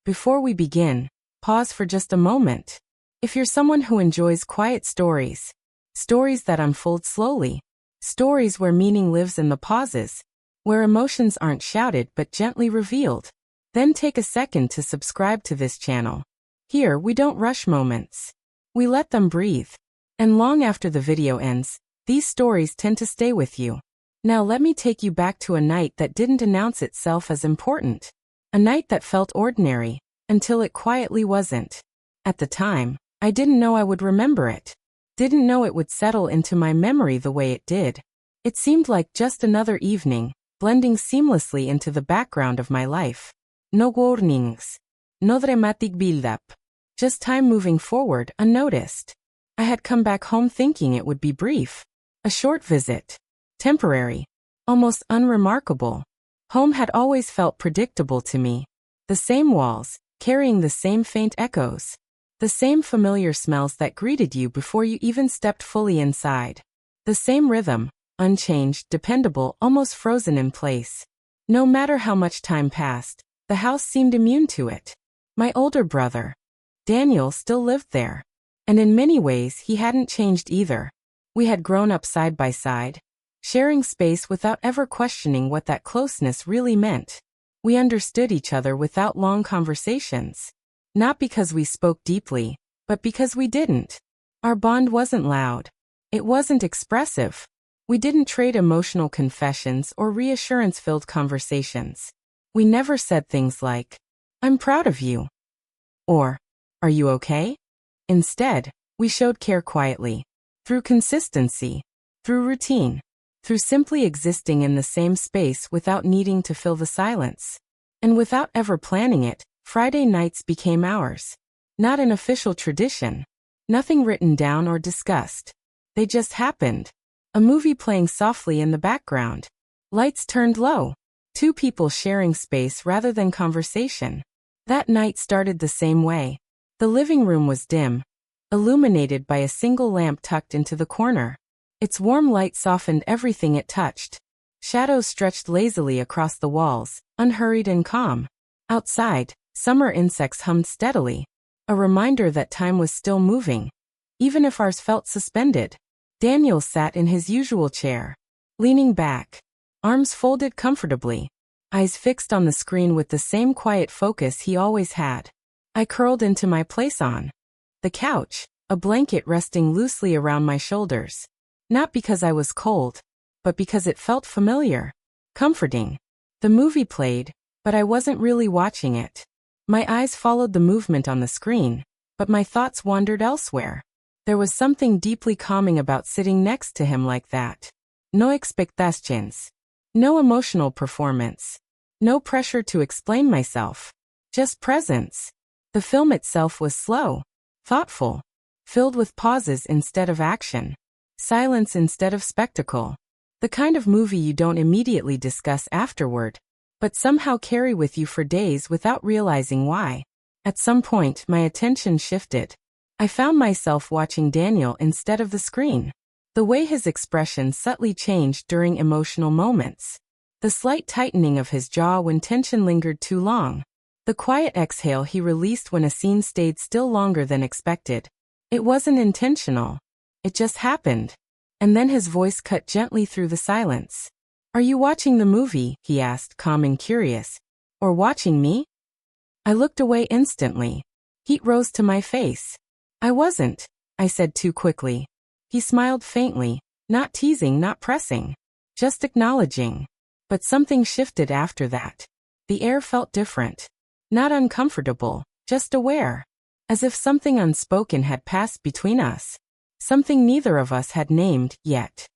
Before we begin, pause for just a moment. If you're someone who enjoys quiet stories, stories that unfold slowly, stories where meaning lives in the pauses, where emotions aren't shouted but gently revealed, then take a second to subscribe to this channel. Here, we don't rush moments. We let them breathe. And long after the video ends, these stories tend to stay with you. Now let me take you back to a night that didn't announce itself as important. A night that felt ordinary, until it quietly wasn't. At the time, I didn't know I would remember it. Didn't know it would settle into my memory the way it did. It seemed like just another evening, blending seamlessly into the background of my life. No warnings. No dramatic build-up. Just time moving forward unnoticed. I had come back home thinking it would be brief. A short visit. Temporary. Almost unremarkable. Home had always felt predictable to me. The same walls, carrying the same faint echoes. The same familiar smells that greeted you before you even stepped fully inside. The same rhythm, unchanged, dependable, almost frozen in place. No matter how much time passed, the house seemed immune to it. My older brother, Daniel, still lived there. And in many ways he hadn't changed either. We had grown up side by side, sharing space without ever questioning what that closeness really meant. We understood each other without long conversations. Not because we spoke deeply, but because we didn't. Our bond wasn't loud. It wasn't expressive. We didn't trade emotional confessions or reassurance-filled conversations. We never said things like, "I'm proud of you," or, "Are you okay?" Instead, we showed care quietly, through consistency, through routine, through simply existing in the same space without needing to fill the silence. And without ever planning it, Friday nights became ours. Not an official tradition. Nothing written down or discussed. They just happened. A movie playing softly in the background. Lights turned low. Two people sharing space rather than conversation. That night started the same way. The living room was dim, illuminated by a single lamp tucked into the corner. Its warm light softened everything it touched. Shadows stretched lazily across the walls, unhurried and calm. Outside, summer insects hummed steadily, a reminder that time was still moving, even if ours felt suspended. Daniel sat in his usual chair, leaning back, arms folded comfortably, eyes fixed on the screen with the same quiet focus he always had. I curled into my place on the couch, a blanket resting loosely around my shoulders. Not because I was cold, but because it felt familiar, comforting. The movie played, but I wasn't really watching it. My eyes followed the movement on the screen, but my thoughts wandered elsewhere. There was something deeply calming about sitting next to him like that. No expectations. No emotional performance. No pressure to explain myself. Just presence. The film itself was slow, thoughtful, filled with pauses instead of action. Silence instead of spectacle. The kind of movie you don't immediately discuss afterward, but somehow carry with you for days without realizing why. At some point, my attention shifted. I found myself watching Daniel instead of the screen. The way his expression subtly changed during emotional moments. The slight tightening of his jaw when tension lingered too long. The quiet exhale he released when a scene stayed still longer than expected. It wasn't intentional. It just happened. And then his voice cut gently through the silence. "Are you watching the movie?" he asked, calm and curious. "Or watching me?" I looked away instantly. Heat rose to my face. "I wasn't," I said too quickly. He smiled faintly, not teasing, not pressing, just acknowledging. But something shifted after that. The air felt different. Not uncomfortable, just aware. As if something unspoken had passed between us. Something neither of us had named yet.